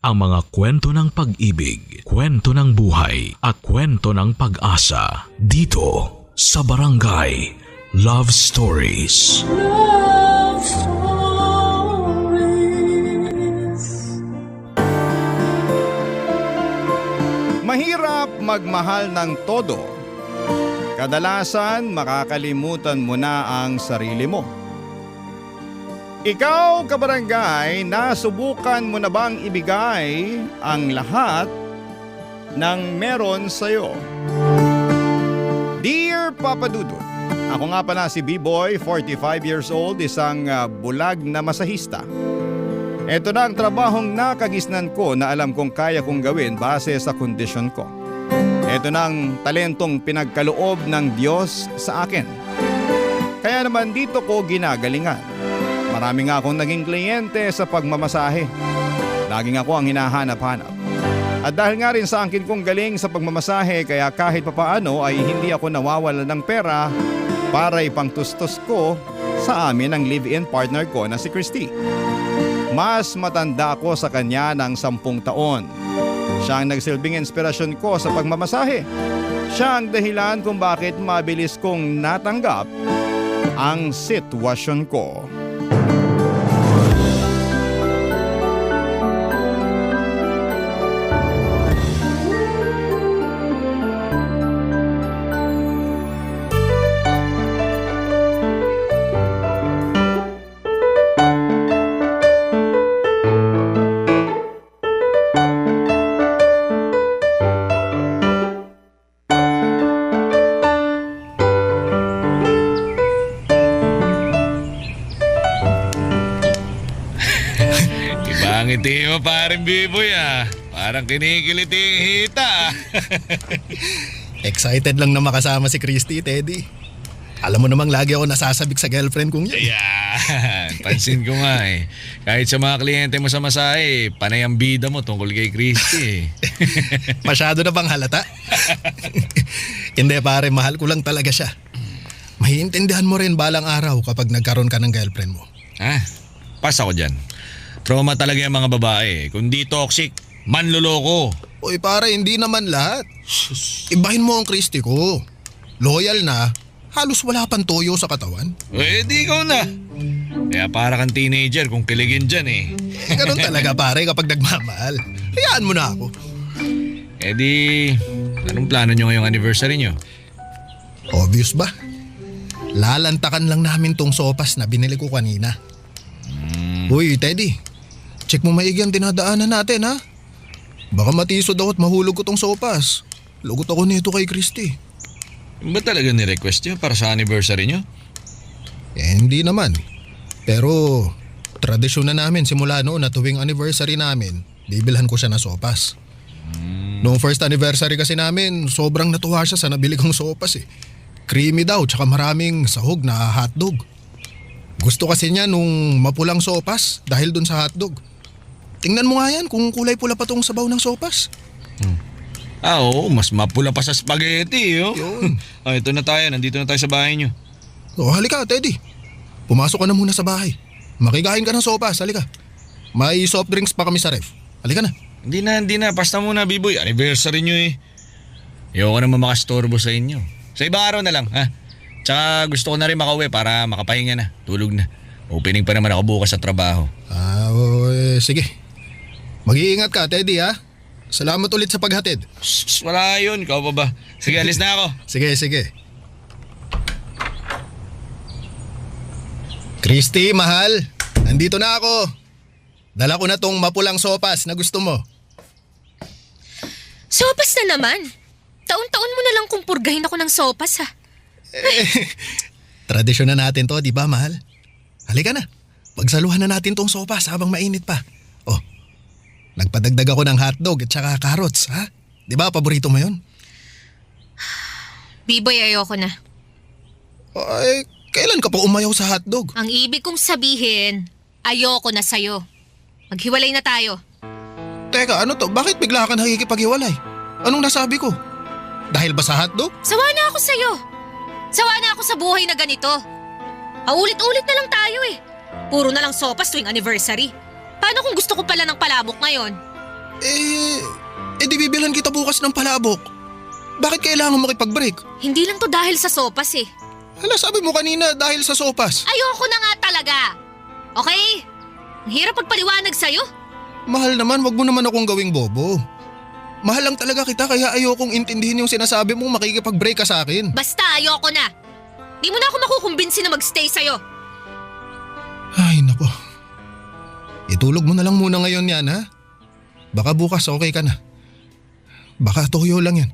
ang mga kwento ng pag-ibig, kwento ng buhay at kwento ng pag-asa dito sa Barangay Love Stories. Love Stories. Mahirap magmahal ng todo. Kadalasan makakalimutan mo na ang sarili mo. Ikaw, kabarangay, nasubukan mo na bang ibigay ang lahat ng meron sa'yo? Dear Papa Dudut, ako nga pala si B-Boy, 45 years old, isang bulag na masahista. Ito na ang trabahong nakagisnan ko na alam kong kaya kong gawin base sa kondisyon ko. Ito na ang talentong pinagkaloob ng Diyos sa akin. Kaya naman dito ko ginagalingan. Marami nga akong naging kliyente sa pagmamasahe. Laging ako ang hinahanap-hanap. At dahil nga rin sa angkin kong galing sa pagmamasahe, kaya kahit papaano ay hindi ako nawawala ng pera para ipangtustos ko sa amin ang live-in partner ko na si Christy. Mas matanda ako sa kanya ng 10 taon. Siya ang nagsilbing inspirasyon ko sa pagmamasahe. Siya ang dahilan kung bakit mabilis kong natanggap ang sitwasyon ko. Ngiti mo paring B-Boy ah. Parang kinikiliti yung hita. Excited lang na makasama si Christy, Teddy. Alam mo namang lagi ako nasasabik sa girlfriend kong yun. Ayan, pansin ko nga eh. Kahit sa mga kliyente mo sa masahe, panay ang bida mo tungkol kay Christy. Masyado na bang halata? Hindi pare, mahal ko lang talaga siya. Maiintindihan mo rin balang araw kapag nagkaroon ka ng girlfriend mo. Ah, pas ako dyan. Trauma talaga yung mga babae. Kung di toxic, manloloko. Uy pare, hindi naman lahat. Ibahin mo ang Christy ko. Loyal na, halos wala pang toyo sa katawan. Eh di ikaw na. Kaya para kang teenager kung kiligin dyan eh. Ganun talaga pare kapag nagmamahal. Hayaan mo na ako. Eh di, anong plano nyo ngayong anniversary nyo? Obvious ba? Lalantakan lang namin tong sopas na binili ko kanina. Uy Teddy, check mo maigi ang dinadaanan natin ha. Baka matisod ako at mahulog ko tong sopas. Lugot ako nito kay Christy. Ba talaga ni-request nyo para sa anniversary nyo? Eh hindi naman. Pero tradisyon na namin simula noon na tuwing anniversary namin, bibilhan ko siya ng sopas. Noong first anniversary kasi namin, sobrang natuwa siya sa nabili kong sopas eh. Creamy daw tsaka maraming sahog na hotdog. Gusto kasi niya nung mapulang sopas dahil dun sa hotdog. Tingnan mo nga yan kung kulay pula pa tong sabaw ng sopas. Ah oo, mas mapula pa sa spaghetti oh. Yun. Ah, ito na tayo, nandito na tayo sa bahay nyo. O halika Teddy, pumasok ka na muna sa bahay. Makigain ka ng sopas, halika. May soft drinks pa kami sa ref. Halika na. Hindi na, basta muna B-Boy, anniversary nyo eh. Ayoko naman makastorbo sa inyo. Sa ibang araw na lang ha. Tsaka gusto ko na rin makauwi para makapahinga na, tulog na. Opening pa naman ako bukas sa trabaho. Sige. Mag-iingat ka Teddy ha. Salamat ulit sa paghatid. Shh, wala yun, ikaw pa ba? Sige, alis na ako. Sige. Christy, mahal. Nandito na ako. Dala ko na tong mapulang sopas na gusto mo. Sopas na naman. Taon-taon mo na lang kung purgahin ako ng sopas ha. Tradisyon na natin to, di ba mahal? Halika na. Pagsaluhan na natin tong sopas habang mainit pa. Oh, nagpadagdag ako ng hotdog at saka carrots, ha? Di ba paborito mo yun? B-Boy, ayoko na. Ay, kailan ka pa umayaw sa hotdog? Ang ibig kong sabihin, ayoko na sa'yo. Maghiwalay na tayo. Teka, ano to? Bakit bigla ka nakikipaghiwalay? Anong nasabi ko? Dahil ba sa hotdog? Sawa na ako sa'yo. Sawa na ako sa buhay na ganito. Paulit-ulit na lang tayo eh. Puro na lang sopas tuwing anniversary. Paano kung gusto ko pala ng palabok ngayon? Di bibilhan kita bukas ng palabok. Bakit kailangan makipag-break? Hindi lang to dahil sa sopas eh. Hala, sabi mo kanina dahil sa sopas. Ayoko na nga talaga. Okay? Ang hirap pagpaliwanag sa'yo. Mahal naman, wag mo naman akong gawing bobo. Mahal lang talaga kita kaya ayokong intindihin yung sinasabi mong makikipag-break ka sa akin. Basta ayoko na. Di mo na ako makukumbinsi na magstay sa'yo. Ay, nako. Itulog mo na lang muna ngayon yan, ha? Baka bukas okay ka na. Baka toyo lang yan.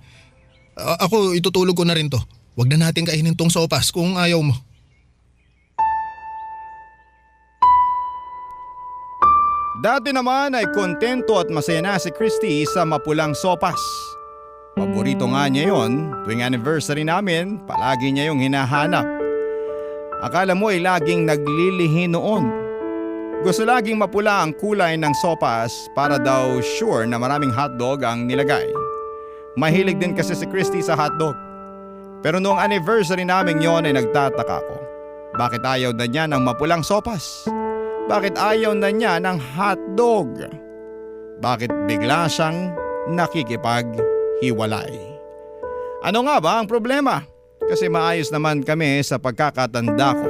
Ako, itutulog ko na rin to. Huwag na natin kainin tong sopas kung ayaw mo. Dati naman ay kontento at masaya na si Christy sa mapulang sopas. Paborito nga niya yon, tuwing anniversary namin, palagi niya yung hinahanap. Akala mo ay laging naglilihi noon. Gusto laging mapula ang kulay ng sopas para daw sure na maraming hotdog ang nilagay. Mahilig din kasi si Christy sa hotdog. Pero noong anniversary namin yon ay nagtataka ko. Bakit ayaw na niya ng mapulang sopas? Bakit ayaw na niya ng hotdog? Bakit bigla siyang nakikipaghiwalay? Ano nga ba ang problema? Kasi maayos naman kami sa pagkakatanda ko.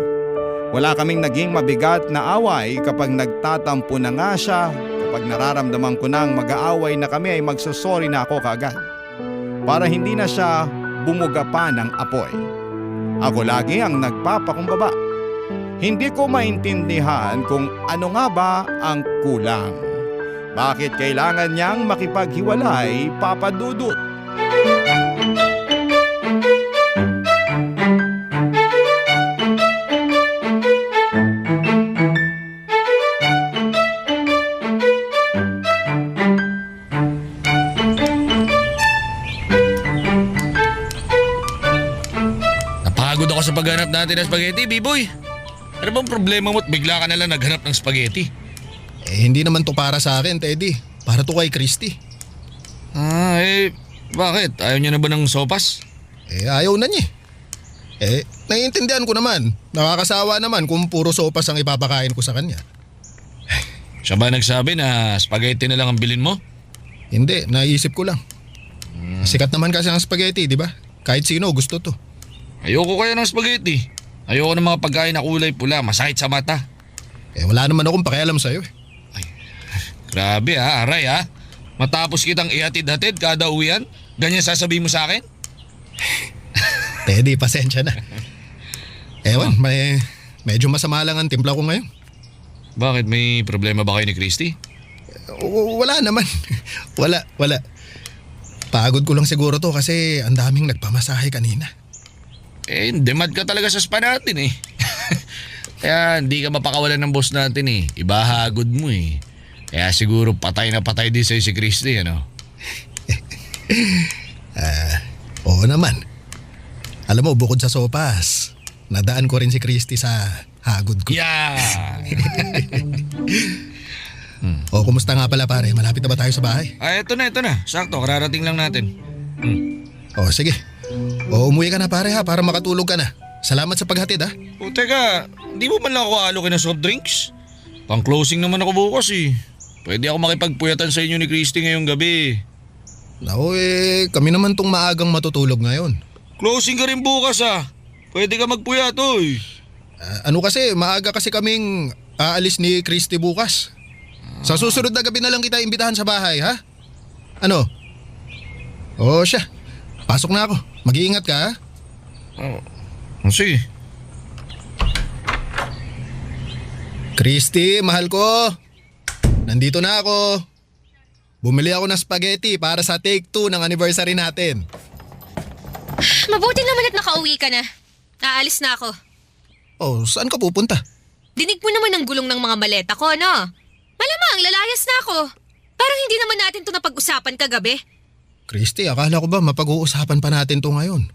Wala kaming naging mabigat na away kapag nagtatampo na nga siya. Kapag nararamdaman ko nang mag-aaway na kami ay magsusorry na ako kaagad. Para hindi na siya bumuga pa ng apoy. Ako lagi ang nagpapakumbaba. Hindi ko maintindihan kung ano nga ba ang kulang. Bakit kailangan niyang makipaghiwalay, Papa Dudut? Napagod ako sa paghanap natin ng spaghetti, B-boy. Ano bang problema mo at bigla ka nalang naghanap ng spaghetti? Hindi naman to para sa akin, Teddy. Para to kay Christy. Bakit? Ayaw niya na ba ng sopas? Ayaw na niya. Naiintindihan ko naman. Nakakasawa naman kung puro sopas ang ipapakain ko sa kanya. Siya ba nagsabi na spaghetti na lang ang bilin mo? Hindi, naisip ko lang. Sikat naman kasi ang spaghetti, di ba? Kahit sino gusto to. Ayoko kaya ng spaghetti. Ayoko ng mga pagkain na kulay pula, masakit sa mata. Wala naman akong pakialam sa'yo. Grabe aray ha. Matapos kitang ihatid-hatid kada uwian, ganyan sasabihin mo sa akin? Teddy, pasensya na. Medyo masama lang ang timpla ko ngayon. Bakit? May problema ba kayo ni Christy? Wala naman. Wala. Pagod ko lang siguro to kasi ang daming nagpamasahe kanina. Demad ka talaga sa spa natin eh. Kaya hindi ka mapakawalan ng boss natin eh. Ibahagod mo eh. Kaya siguro patay na patay din sa'yo si Christy, ano? Oo naman. Alam mo, bukod sa sopas, nadaan ko rin si Christy sa hagod ko. Yeah! Kumusta nga pala pare? Malapit na ba tayo sa bahay? Ito na. Sakto, kararating lang natin. Sige. Umuwi ka na pare ha, para makatulog ka na. Salamat sa paghatid ha. Teka, hindi mo man lang ako alokin ng soft drinks? Pang closing naman ako bukas eh. Pwede ako makipagpuyatan sa inyo ni Christy ngayong gabi. Naku kami naman tong maagang matutulog ngayon. Closing ka rin bukas ah. Pwede ka magpuyat oy. Ano kasi, maaga kasi kaming aalis ni Christy bukas. Sa susunod na gabi na lang kita imbitahan sa bahay ha? Ano? Siya. Pasok na ako. Mag-iingat ka ha? Sige. Christy, mahal ko. Nandito na ako. Bumili ako ng spaghetti para sa take 2 ng anniversary natin. Mabuti naman at nakauwi ka na. Aalis na ako. Saan ka pupunta? Dinig mo naman ang gulong ng mga maleta ko, no? Malamang, lalayas na ako. Parang hindi naman natin to napag-usapan kagabi. Christy, akala ko ba mapag-uusapan pa natin to ngayon?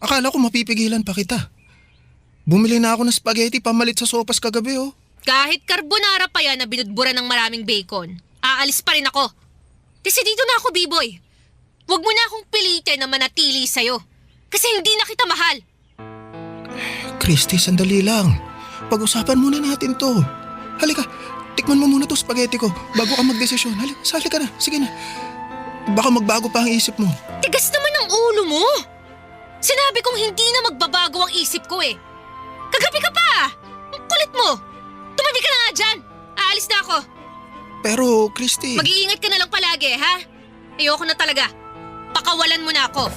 Akala ko mapipigilan pa kita. Bumili na ako ng spaghetti pamalit sa sopas kagabi Kahit carbonara pa yan na binudbura ng maraming bacon, aalis pa rin ako. Desidido na ako, B-boy. Huwag mo na akong pilitin na manatili sa'yo. Kasi hindi na kita mahal. Christy, sandali lang. Pag-usapan muna natin to. Halika, tikman mo muna to spaghetti ko bago ka magdesisyon. Sali ka na, sige na. Baka magbago pa ang isip mo. Tigas naman ang ulo mo! Sinabi kong hindi na magbabago ang isip ko eh. Kagabi ka pa! Ang kulit mo! Tumabi ka na nga dyan! Aalis na ako. Pero, Christy... Mag-iingat ka na lang palagi, ha? Ayoko na talaga. Pakawalan mo na ako.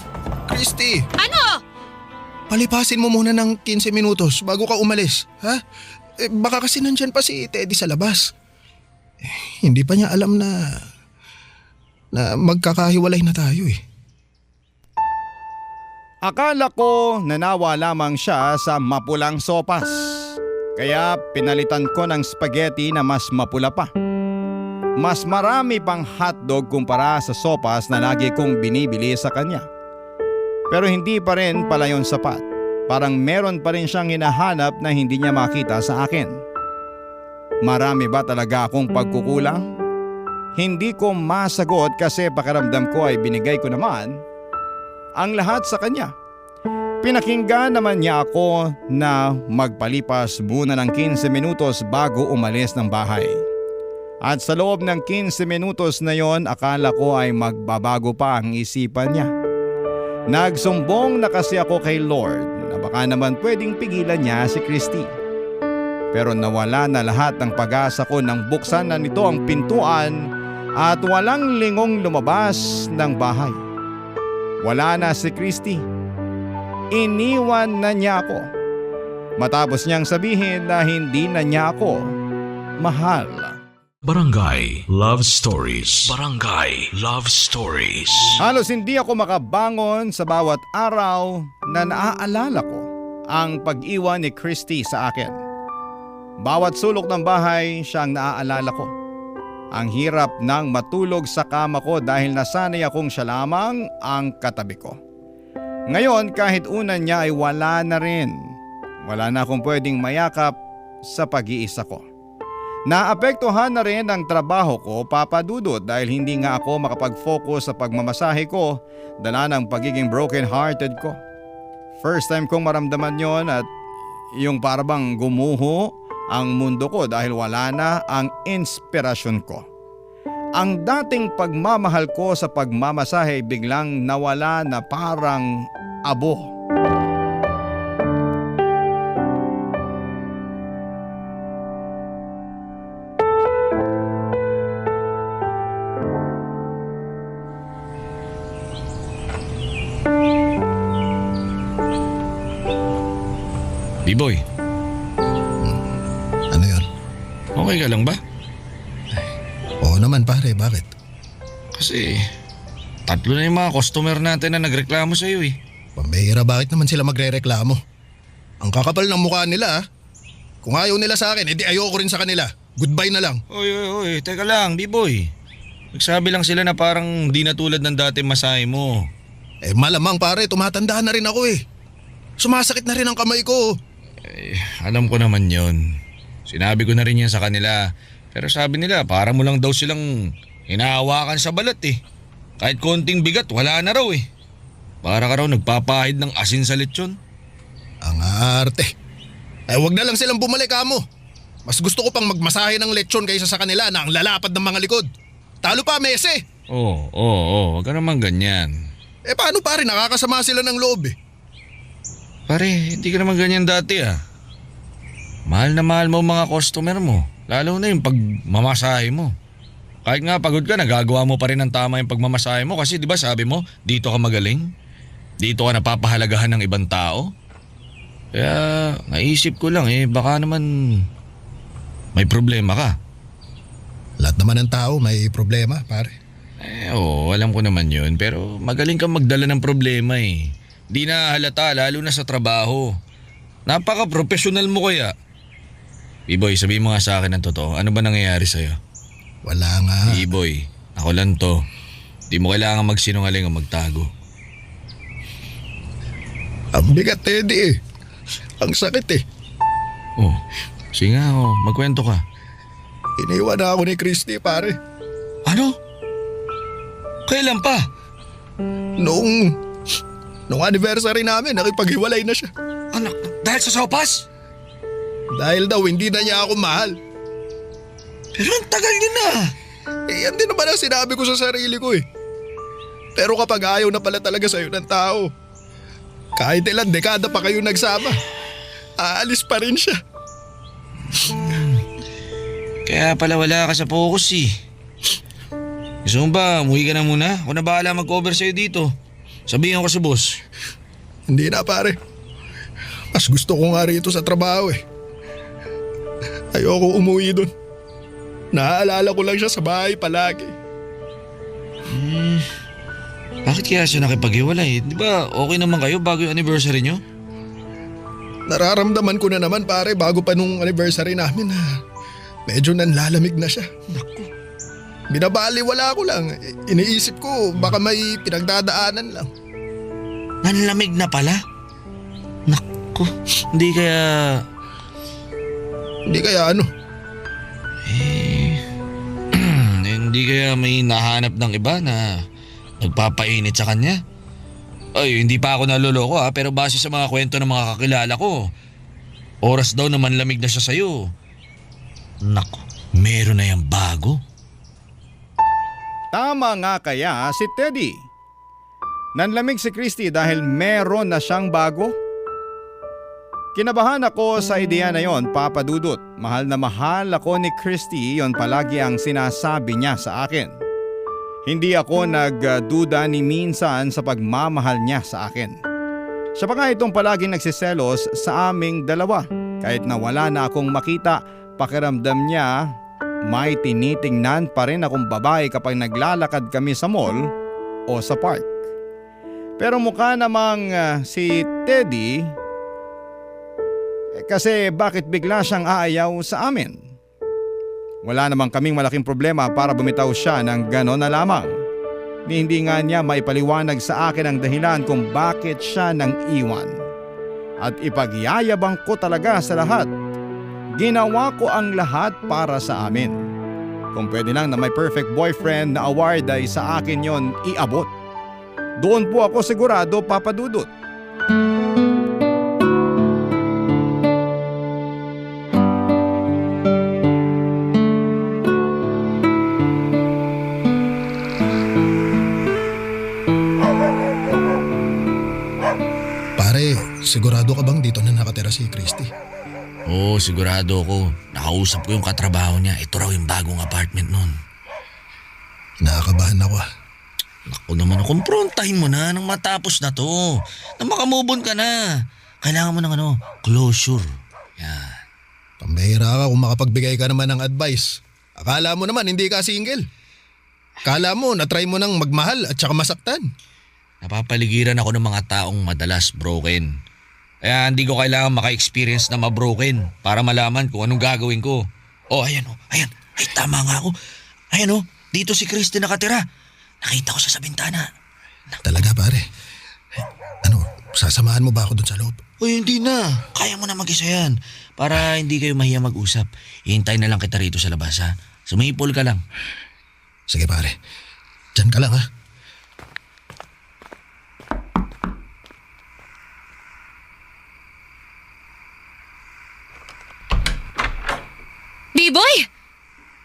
Christy! Ano? Palipasin mo muna ng 15 minutos bago ka umalis, ha? Baka kasi nandyan pa si Teddy sa labas. Hindi pa niya alam na magkakahiwalay na tayo eh. Akala ko nanawa lamang siya sa mapulang sopas. Kaya pinalitan ko ng spaghetti na mas mapula pa. Mas marami pang hotdog kumpara sa sopas na lagi kong binibili sa kanya. Pero hindi pa rin pala yon sapat. Parang meron pa rin siyang hinahanap na hindi niya makita sa akin. Marami ba talaga akong pagkukulang? Hindi ko masagot kasi pakiramdam ko ay binigay ko naman ang lahat sa kanya. Pinakinggan naman niya ako na magpalipas muna ng 15 minutos bago umalis ng bahay. At sa loob ng 15 minutos na yon, akala ko ay magbabago pa ang isipan niya. Nagsumbong na kasi ako kay Lord na baka naman pwedeng pigilan niya si Christy. Pero nawala na lahat ng pag-asa ko nang buksan na nito ang pintuan at walang lingong lumabas ng bahay. Wala na si Christy. Iniwan na niya ako. Matapos niyang sabihin na hindi na niya ako mahal. Barangay Love Stories. Barangay Love Stories. Halos hindi ako makabangon sa bawat araw na naaalala ko ang pag-iwan ni Christy sa akin. Bawat sulok ng bahay siyang naaalala ko. Ang hirap nang matulog sa kama ko dahil nasanay akong siya lamang ang katabi ko. Ngayon kahit unan niya ay wala na rin. Wala na akong pwedeng mayakap sa pag-iisa ko. Naapektuhan na rin ang trabaho ko, Papa Dudut, dahil hindi nga ako makapag-focus sa pagmamasahe ko dala ng pagiging broken-hearted ko. First time kong maramdaman yon at yung parabang gumuho ang mundo ko dahil wala na ang inspirasyon ko. Ang dating pagmamahal ko sa pagmamasahe biglang nawala na parang abo. B-boy, Ano yun? okay ka lang ba? Oo naman pare, bakit? Kasi 3 na yung mga customer natin na nagreklamo sa'yo eh. Pambihira, bakit naman sila magre-reklamo? Ang kakapal ng mukha nila ah. Kung ayaw nila sa akin, edi ayoko rin sa kanila. Goodbye na lang. Oy, teka lang, B-boy. Nagsabi lang sila na parang di na tulad ng dati masahe mo. Eh malamang pare, tumatanda na rin ako eh. Sumasakit na rin ang kamay ko. Alam ko naman yon. Sinabi ko na rin yan sa kanila. Pero sabi nila parang mo lang daw silang hinahawakan sa balat eh. Kahit konting bigat wala na raw eh. Para ka raw nagpapahid ng asin sa lechon. Ang arte. Wag na lang silang bumalik amo. Mas gusto ko pang magmasahe ng lechon kaysa sa kanila na ang lalapad ng mga likod. Talo pa mese. Oo, wag ka naman ganyan. Paano pare, nakakasama sila ng loob eh. Pare, hindi ka naman ganyan dati ah. Mahal na mahal mo mga customer mo. Lalo na yung pagmamasahe mo. Kahit nga pagod ka, nagagawa mo pa rin ng tama yung pagmamasahe mo. Kasi di ba sabi mo, dito ka magaling? Dito ka napapahalagahan ng ibang tao? Kaya naisip ko lang baka naman may problema ka. Lahat naman ng tao may problema pare. Oo, alam ko naman yun. Pero magaling kang magdala ng problema eh. Di na halata, lalo na sa trabaho. Napaka-professional mo kaya. B-boy, sabihin mo nga sa akin ang totoo. Ano ba nangyayari sa'yo? Wala nga. B-boy, ako lang to. Di mo kailangan magsinungaling o magtago. Ang bigat Teddy eh. Ang sakit eh. Oh, sige nga magkwento ka. Iniwan na ako ni Christy pare. Ano? Kailan pa? Nung anniversary namin, nakipaghiwalay na siya. Anak, dahil sa sopas? Dahil daw hindi na niya ako mahal. Pero ang tagal nyo na. Yan din naman ang sinabi ko sa sarili ko eh. Pero kapag ayaw na pala talaga sa'yo ng tao, kahit ilang dekada pa kayo nagsama, aalis pa rin siya. Kaya pala wala ka sa focus eh. Gusto mo ba, umuwi ka na muna? Ako na bahala mag-cover sa'yo dito. Sabihin ko sa boss. Hindi na pare. Mas gusto ko nga rito sa trabaho eh. Ayoko umuwi doon. Naaalala ko lang siya sa bahay palagi. Bakit kaya siya nakipaghiwalay? Di ba okay naman kayo bago yung anniversary nyo? Nararamdaman ko na naman pare bago pa nung anniversary namin na medyo nanlalamig na siya. Naku. Binabaliwala ko lang. Iniisip ko baka may pinagdadaanan lang. Nanlamig na pala? Naku, hindi kaya... Hindi kaya ano? Hindi kaya may nahanap ng iba na nagpapainit sa kanya? Ay, hindi pa ako naloloko ha, pero base sa mga kwento ng mga kakilala ko, oras daw naman lamig na siya sa'yo. Naku, meron na yung bago. Tama nga kaya si Teddy. Nanlamig si Christy dahil meron na siyang bago? Kinabahan ako sa ideya na yon, Papa Dudut. Mahal na mahal ako ni Christy, yon palagi ang sinasabi niya sa akin. Hindi ako nagduda ni minsan sa pagmamahal niya sa akin. Siya pa nga itong palaging nagsiselos sa aming dalawa. Kahit na wala na akong makita, pakiramdam niya may tinitingnan pa rin akong babae kapag naglalakad kami sa mall o sa park. Pero mukha namang si Teddy, kasi bakit bigla siyang aayaw sa amin? Wala namang kaming malaking problema para bumitaw siya ng gano'n na lamang. Hindi nga niya maipaliwanag sa akin ang dahilan kung bakit siya nang iwan. At ipagyayabang ko talaga sa lahat. Ginawa ko ang lahat para sa amin. Kung pwede lang na may perfect boyfriend na award ay sa akin yon iabot. Doon po ako sigurado, Papa Dudut. Sigurado ka bang dito na nakatira si Christy? Oo, sigurado ako. Nakausap ko yung katrabaho niya. Ito raw yung bagong apartment nun. Nakakabahan ako. Naku naman, kumprontahin mo na nang matapos na to. Nang makamove on ka na. Kailangan mo ng closure. Yan. Pambihira ka kung makapagbigay ka naman ng advice. Akala mo naman hindi ka single. Akala mo na-try mo nang magmahal at saka masaktan. Napapaligiran ako ng mga taong madalas broken. Kaya hindi ko kailangan maka-experience na ma-broken para malaman kung anong gagawin ko. Oh, ayan. Ay, tama nga ako. Ayan dito si Christy nakatira. Nakita ko siya sa bintana. Talaga pare? Sasamahan mo ba ako dun sa loob? Uy, hindi na. Kaya mo na mag-isa yan. Para hindi kayo mahiya mag-usap. Hihintay na lang kita rito sa labas ha. Sumihipol ka lang. Sige pare. Diyan ka lang ha. B-boy!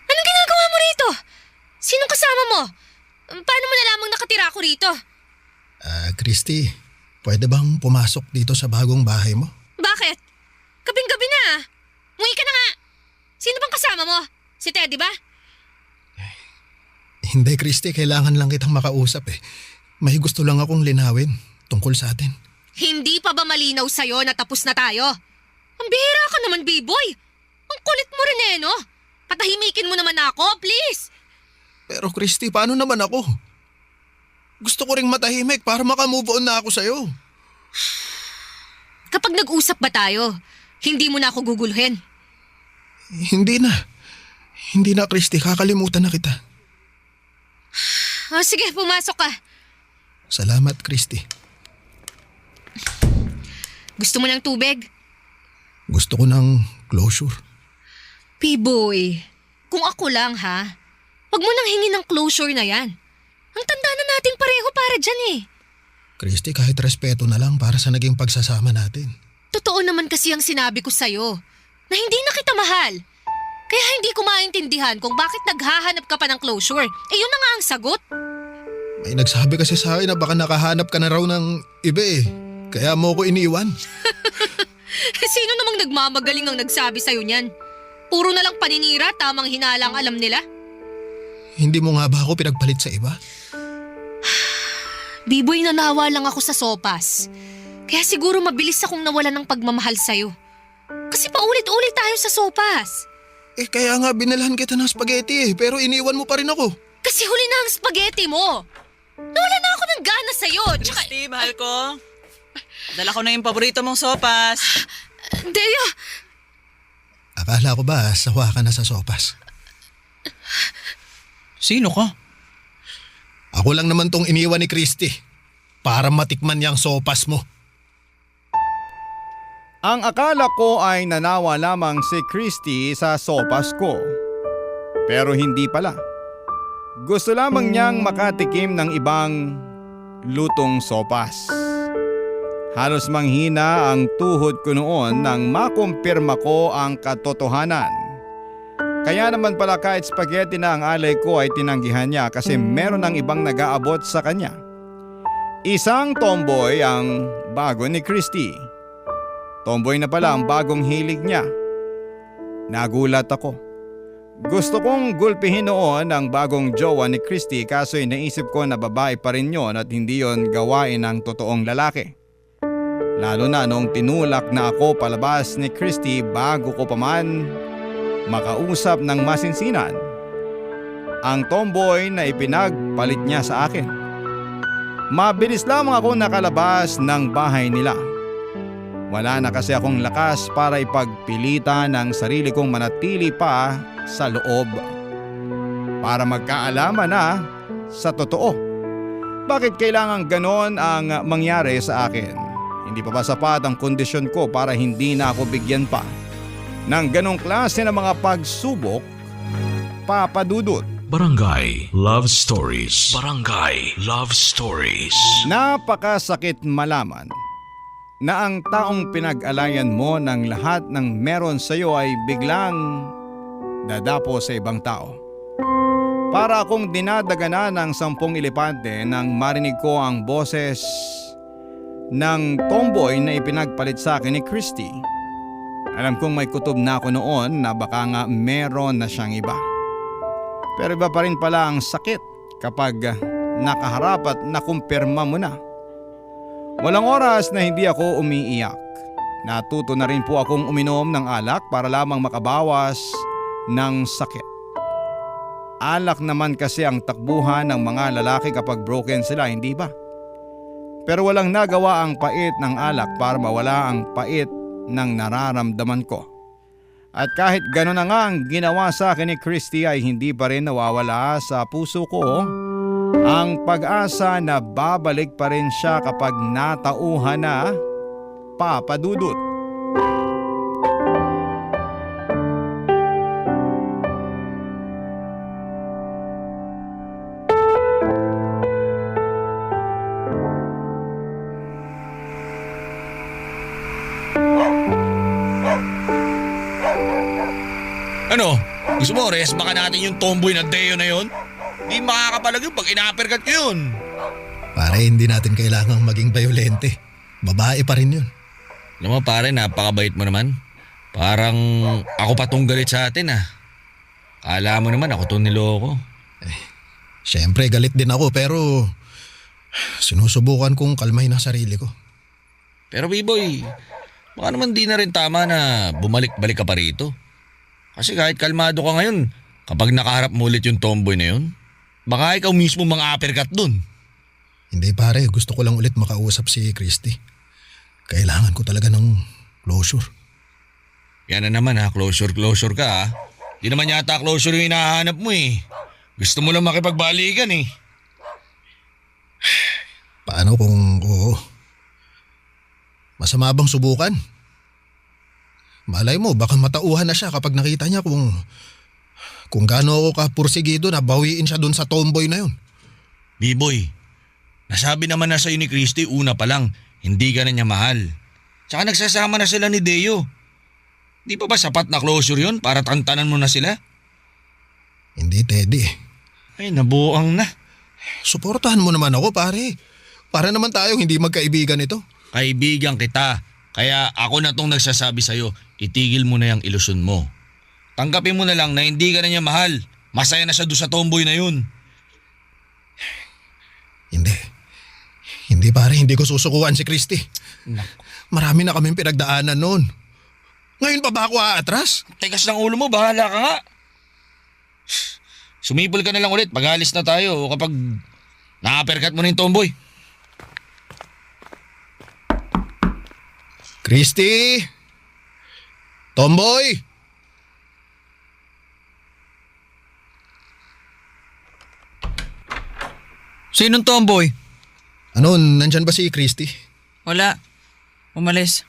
Anong ginagawa mo rito? Sinong kasama mo? Paano mo nalamang nakatira ako rito? Christy, pwede bang pumasok dito sa bagong bahay mo? Bakit? Gabing-gabi na. Umuwi ka na nga. Sino bang kasama mo? Si Teddy ba? Hindi Christy, kailangan lang kitang makausap eh. May gusto lang akong linawin tungkol sa atin. Hindi pa ba malinaw sa'yo na tapos na tayo? Ang bihira ka naman, B-boy. Ang kulit mo rin no? Patahimikin mo naman ako, please. Pero Christy, paano naman ako? Gusto ko ring matahimik para makamove on na ako sa'yo. Kapag nag-usap ba tayo, hindi mo na ako guguluhin. Hindi na. Hindi na Christy, kakalimutan na kita. Sige, pumasok ka. Salamat Christy. Gusto mo ng tubig? Gusto ko ng closure. P-boy, kung ako lang wag mo nang hingin ng closure na yan. Ang tanda na nating pareho para dyan Christy, kahit respeto na lang para sa naging pagsasama natin. Totoo naman kasi ang sinabi ko sa'yo, na hindi na kita mahal. Kaya hindi ko maintindihan kung bakit naghahanap ka pa ng closure. Eh yun na nga ang sagot. May nagsabi kasi sa akin na baka nakahanap ka na raw ng iba eh. Kaya mo ko iniwan. Sino namang nagmamagaling ang nagsabi sa'yo niyan? Puro na lang paninira, tamang hinala ang alam nila. Hindi mo nga ba ako pinagpalit sa iba? Biboy, nanawa lang ako sa sopas. Kaya siguro mabilis akong nawala ng pagmamahal sa'yo. Kasi paulit-ulit tayo sa sopas. Eh kaya nga binalhan kita ng spaghetti eh, pero iniwan mo pa rin ako. Kasi huli na ang spaghetti mo. Nawala na ako ng gana sa'yo. Tsaka, Christy, mahal ko. Dala ko na yung paborito mong sopas. Deo, Akala ko ba sawa ka na sa sopas? Sino ka? Ako lang naman tong iniwan ni Christy para matikman niyang sopas mo. Ang akala ko ay nanawa lamang si Christy sa sopas ko. Pero hindi pala. Gusto lamang niyang makatikim ng ibang lutong sopas. Halos manghina ang tuhod ko noon nang makumpirma ko ang katotohanan. Kaya naman pala kahit spaghetti na ang alay ko ay tinanggihan niya kasi meron ng ibang nag-aabot sa kanya. Isang tomboy ang bago ni Christy. Tomboy na pala ang bagong hilig niya. Nagulat ako. Gusto kong gulpihin noon ang bagong jowa ni Christy kaso naisip ko na babae pa rin yon at hindi yon gawain ng totoong lalaki. Lalo na nung tinulak na ako palabas ni Christy bago ko pa man makausap ng masinsinan ang tomboy na ipinagpalit niya sa akin. Mabilis lamang ako nakalabas ng bahay nila. Wala na kasi akong lakas para ipagpilitan ang sarili kong manatili pa sa loob. Para magkaalaman na sa totoo. Bakit kailangan ganon ang mangyari sa akin? Hindi pa ba sapat ang kondisyon ko para hindi na ako bigyan pa ng ganong klase ng mga pagsubok, Papa Dudut? Barangay Love Stories. Barangay Love Stories. Napakasakit malaman na ang taong pinag-alayan mo ng lahat ng meron sa iyo ay biglang dadapo sa ibang tao. Para akong dinadagana ng 10 elepante nang marinig ko ang boses ng tomboy na ipinagpalit sa akin ni Christy. Alam kong may kutob na ako noon na baka nga meron na siyang iba. Pero iba pa rin pala ang sakit kapag nakaharap at nakumpirma mo na. Walang oras na hindi ako umiiyak. Natuto na rin po akong uminom ng alak para lamang makabawas ng sakit. Alak naman kasi ang takbuhan ng mga lalaki kapag broken sila, hindi ba? Pero walang nagawa ang pait ng alak para mawala ang pait ng nararamdaman ko. At kahit gano'n na nga ang ginawa sa akin ni Christy ay hindi pa rin nawawala sa puso ko ang pag-asa na babalik pa rin siya kapag natauhan na, Papa Dudut. Ano? Gusto mo, rest baka natin yung tomboy na Deo na yon? Di makakapalag yun pag ina-uppercut ko yun. Pare, hindi natin kailangang maging violente. Babae pa rin yun. Alam mo pare, napakabait mo naman. Parang ako pa tong galit sa atin ah. Kala mo naman ako tong niloko. Siyempre galit din ako pero sinusubukan kong kalmahin ang sarili ko. Pero B-boy, baka naman di na rin tama na bumalik-balik ka pa rito. Kasi kahit kalmado ka ngayon, kapag nakaharap mo ulit yung tomboy na yun, baka ikaw mismo mga uppercut dun. Hindi pare, gusto ko lang ulit makausap si Christy. Kailangan ko talaga ng closure. Yan na naman ha, closure ka ha. Di naman yata closure yung hinahanap mo eh. Gusto mo lang makipagbalikan eh. Paano kung oo? Masama bang subukan? Malay mo, baka matauhan na siya kapag nakita niya kung gaano ako kapursigido na bawiin siya dun sa tomboy na yun. B-boy, nasabi naman na sa'yo ni Christy una pa lang, hindi ka na niya mahal. Tsaka nagsasama na sila ni Deo. Di pa ba sapat na closure yun para tantanan mo na sila? Hindi, Teddy. Ay, nabuang na. Suportahan mo naman ako, pare. Para naman tayong hindi magkaibigan ito. Kaibigan kita. Kaya ako na tong nagsasabi sa'yo, itigil mo na yung ilusyon mo. Tanggapin mo na lang na hindi ka na niya mahal. Masaya na siya doon sa tomboy na yun. Hindi. Hindi, pare. Hindi ko susukuan si Christy. Naku. Marami na kaming pinagdaanan noon. Ngayon pa ba ako aatras? Tigas ng ulo mo, bahala ka nga. Sumipol ka na lang ulit pag alis na tayo o kapag na-uppercut mo na yung tomboy. Christy! Tomboy! Sinong tomboy? Ano, nandyan ba si Christy? Wala. Umalis.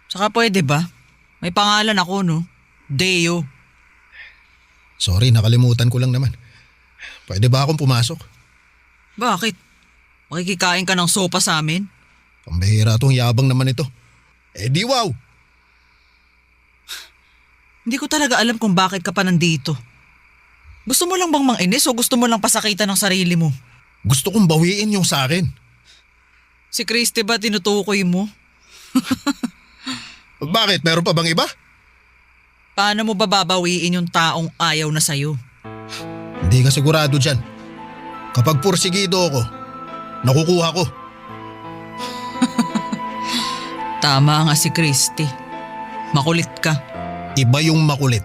Saka pwede ba? May pangalan ako, no? Deo. Sorry, nakalimutan ko lang naman. Pwede ba akong pumasok? Bakit? Makikikain ka ng sopa sa amin? Pambihira tong yabang naman ito. Eh di wow! Hindi ko talaga alam kung bakit ka pa nandito. Gusto mo lang bang manginis o gusto mo lang pasakitan ng sarili mo? Gusto kong bawiin yung sa akin. Si Christy ba tinutukoy mo? Bakit? Meron pa bang iba? Paano mo ba babawiin yung taong ayaw na sa'yo? Hindi ka sigurado dyan. Kapag pursigido ako, nakukuha ko. Tama nga si Christy. Makulit ka. Iba yung makulit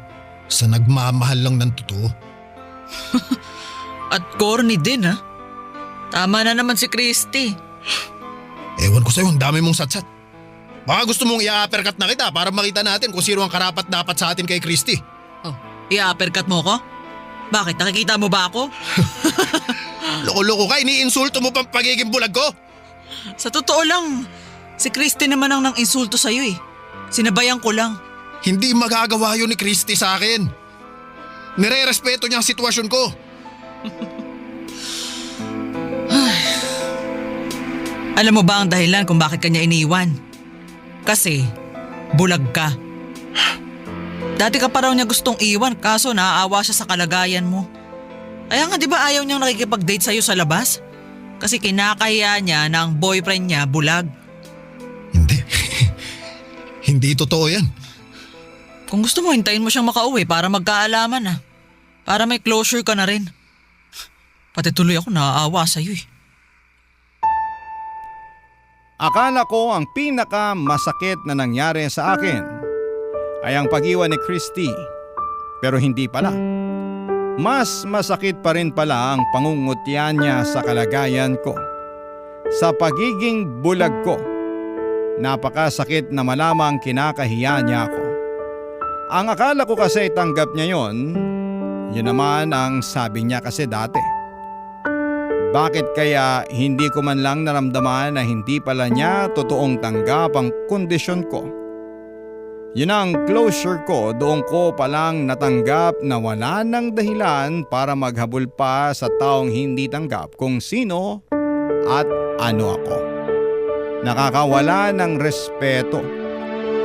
sa nagmamahal lang ng totoo. At corny din, ha? Tama na naman si Christy. Ewan ko sa'yo, ang dami mong satsat. Baka gusto mong i-uppercut na kita para makita natin kung sino ang karapat dapat sa atin kay Christy. Oh, i-uppercut mo ko? Bakit? Nakikita mo ba ako? Loko-loko ka, iniinsulto mo pang pagiging bulag ko. Sa totoo lang, si Christy naman ang nang insulto sa'yo eh. Sinabayan ko lang. Hindi magagawa yun ni Christy sa akin. Nire-respeto niya ang sitwasyon ko. Alam mo ba ang dahilan kung bakit kanya iniwan? Kasi, bulag ka. Dati ka pa raw niya gustong iwan kaso naaawa siya sa kalagayan mo. Kaya nga di ba ayaw niyang nakikipag-date sa'yo sa labas? Kasi kinakahiya niya na ang boyfriend niya bulag. Hindi. Hindi totoo yan. Kung gusto mo, hintayin mo siyang makauwi para magkaalaman na. Para may closure ka na rin. Pati tuloy ako naaawa sa'yo eh. Akala ko ang pinakamasakit na nangyari sa akin ay ang pag-iwan ni Christy. Pero hindi pala. Mas masakit pa rin pala ang pangungutya niya sa kalagayan ko. Sa pagiging bulag ko. Napakasakit na malamang kinakahiya niya ako. Ang akala ko kasi tanggap niya yon, yun naman ang sabi niya kasi dati. Bakit kaya hindi ko man lang naramdaman na hindi pala niya totoong tanggap ang kondisyon ko? Yun ang closure ko, doon ko palang natanggap na wala nang dahilan para maghabol pa sa taong hindi tanggap kung sino at ano ako. Nakakawala ng respeto.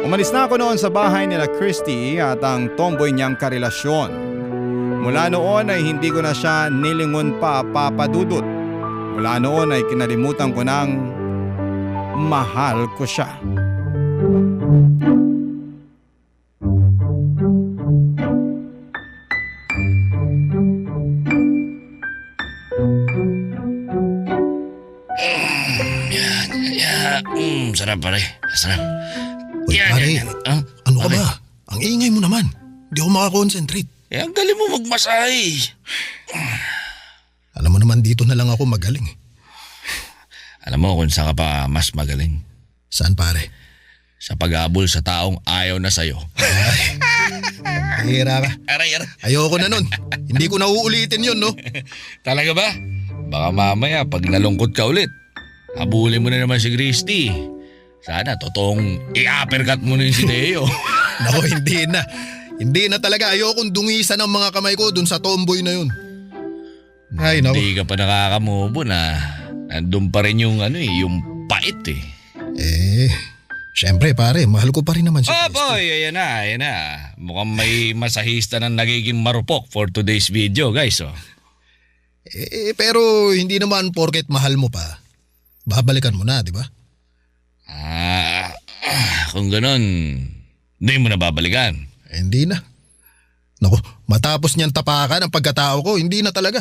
Umalis na ako noon sa bahay nila Christy at ang tomboy niyang karelasyon. Mula noon ay hindi ko na siya nilingon pa papadudot. Mula noon ay kinalimutan ko ng mahal ko siya. Sarap pare. Sarap. Uy, pare, Ah, ano ka bakit? ba? Ang ingay mo naman. Hindi ako makakonsentrate. Eh, ang galing mo magmasahe. Alam mo naman dito na lang ako magaling. Alam mo kung saan ka pa mas magaling? Saan pare? Sa pag-aabol sa taong ayaw na sa'yo. Hira ka. Aray. Ayoko na nun. Hindi ko na uulitin yun, no? Talaga ba? Baka mamaya pag nalungkot ka ulit, habulin mo na naman si Christy. Sana totoong i-uppercut mo na yung si Deo. Nako, hindi na. Hindi na talaga. Ayokong dungisan ang mga kamay ko dun sa tomboy na yun. Ay, nako. Hindi ka pa nakakamubo na nandun pa rin yung yung pait eh. Eh, Siyempre pare, mahal ko pa rin naman si Oh Christy. boy, ayan na. Mukhang may masahista na nagiging marupok for today's video, guys. Oh. Pero hindi naman porket mahal mo pa. Babalikan mo na, di ba? Kung ganun, hindi mo na babalikan. Hindi na. Naku, matapos niyan tapakan ang pagkatao ko, hindi na talaga.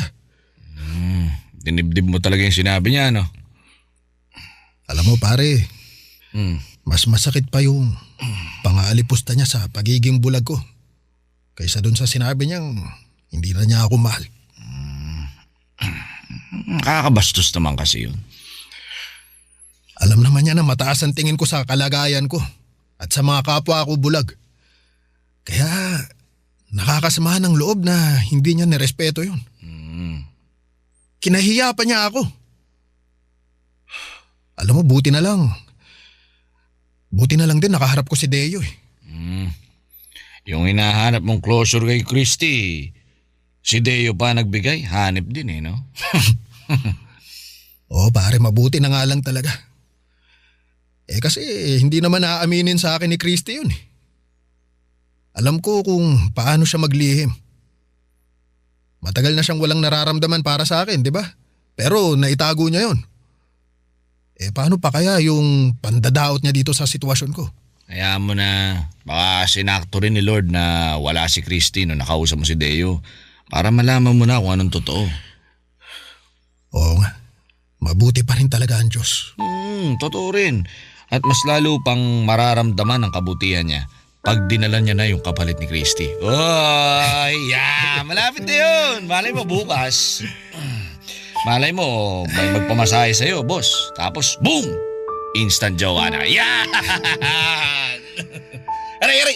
Dinibdib mo talaga yung sinabi niya, no? Alam mo pare, Hmm. mas masakit pa yung pang-aalipusta niya sa pagiging bulag ko. Kaysa dun sa sinabi niyang hindi na niya ako mahal. Nakakabastos naman kasi yun. Alam naman niya na mataas ang tingin ko sa kalagayan ko at sa mga kapwa ko bulag. Kaya nakakasama ng loob na hindi niya nirespeto yun. Kinahiya pa niya ako. Alam mo, buti na lang din nakaharap ko si Deo eh. Yung hinahanap mong closure kay Christy, si Deo pa nagbigay, hanip din no? Oo pare, mabuti na nga lang talaga. Kasi hindi naman aaminin sa akin ni Christy yun eh. Alam ko kung paano siya maglihim. Matagal na siyang walang nararamdaman para sa akin, di ba? Pero naitago niya yun. Paano pa kaya yung pandadaot niya dito sa sitwasyon ko? Kaya mo na, baka sinakto rin ni Lord na wala si Christy nung nakausap mo si Deo para malaman mo na kung anong totoo. Oo nga, mabuti pa rin talaga ang Diyos. Totoo rin. At mas lalo pang mararamdaman ang kabutihan niya pag dinala niya na yung kapalit ni Christy. Oy, malapit na yun. Malay mo bukas. Malay mo, may magpamasahe sa'yo, boss. Tapos, boom! Instant jowa na. Yan! Aray!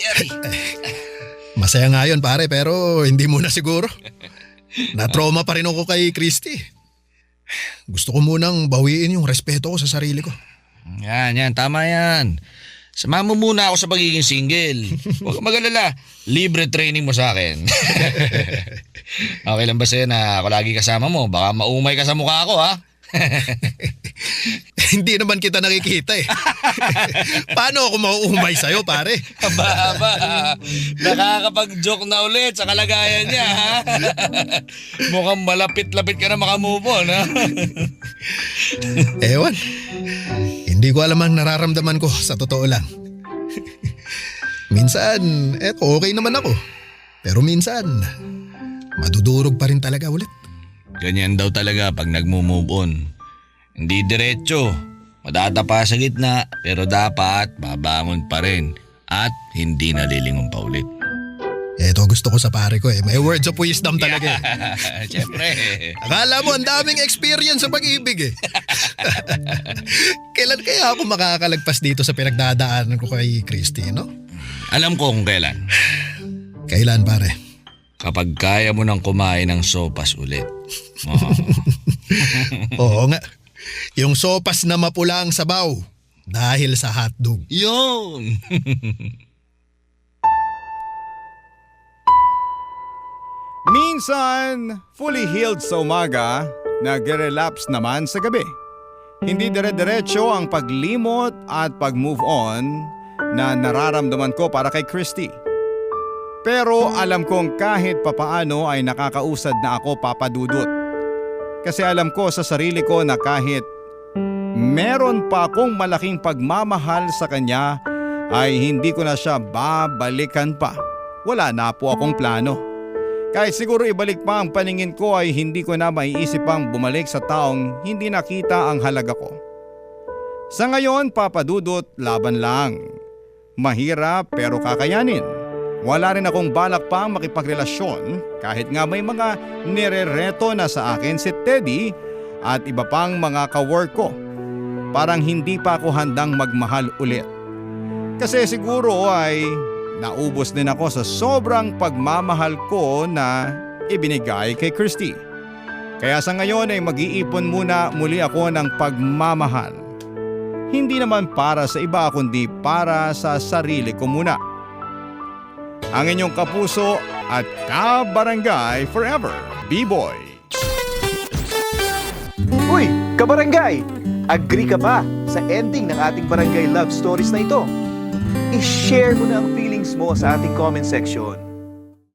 Masaya nga yun pare, pero hindi mo na siguro. Na-trauma pa rin ako kay Christy. Gusto ko munang bawiin yung respeto ko sa sarili ko. Yan, tama yan. Sama mo muna ako sa pagiging single. Huwag kang mag-alala. Libre training mo sa akin. Okay lang ba sa'yo na ako lagi kasama mo? Baka maumay ka sa mukha ko, ha? Hindi naman kita nakikita eh. Paano ako mauumay sa'yo pare? Aba. Nakakapag-joke na ulit sa kalagayan niya, ha? Mukhang malapit-lapit ka na makamove on, ha? Ewan. Hindi ko alam ang nararamdaman ko sa totoo lang. Minsan, okay naman ako. Pero minsan, madudurog pa rin talaga ulit. Ganyan daw talaga pag nagmo-move on. Hindi diretso, madadapa sa gitna, pero dapat babangon pa rin at hindi nalilingon pa ulit. Ito gusto ko sa pare ko eh. May words of wisdom talaga eh. Siyempre. Akala mo ang daming experience sa pag-ibig eh. Kailan kaya ako makakalagpas dito sa pinagdadaanan ko kay Christy, no? Alam ko kung kailan. Kailan pare? Kapag kaya mo nang kumain ng sopas ulit. Oo nga. Yung sopas na mapula ang sabaw dahil sa hotdog. Yun! Minsan, fully healed sa umaga, nagre-relapse naman sa gabi. Hindi dire-diretso ang paglimot at pag-move on na nararamdaman ko para kay Christy. Pero alam kong kahit papaano ay nakakausad na ako papadudot. Kasi alam ko sa sarili ko na kahit meron pa akong malaking pagmamahal sa kanya ay hindi ko na siya babalikan pa. Wala na po akong plano. Kahit siguro ibalik pa ang paningin ko ay hindi ko na maiisip pang bumalik sa taong hindi nakita ang halaga ko. Sa ngayon, papadudot, laban lang. Mahirap pero kakayanin. Wala rin akong balak pang makipagrelasyon kahit nga may mga nirereto na sa akin si Teddy at iba pang mga kawork ko. Parang hindi pa ako handang magmahal ulit. Kasi siguro ay naubos din ako sa sobrang pagmamahal ko na ibinigay kay Christy. Kaya sa ngayon ay mag-iipon muna muli ako ng pagmamahal. Hindi naman para sa iba kundi para sa sarili ko muna. Ang inyong kapuso at kabarangay forever, B-Boy. Uy, kabarangay! Agree ka ba sa ending ng ating barangay love stories na ito? I-share mo na ang feelings mo sa ating comment section.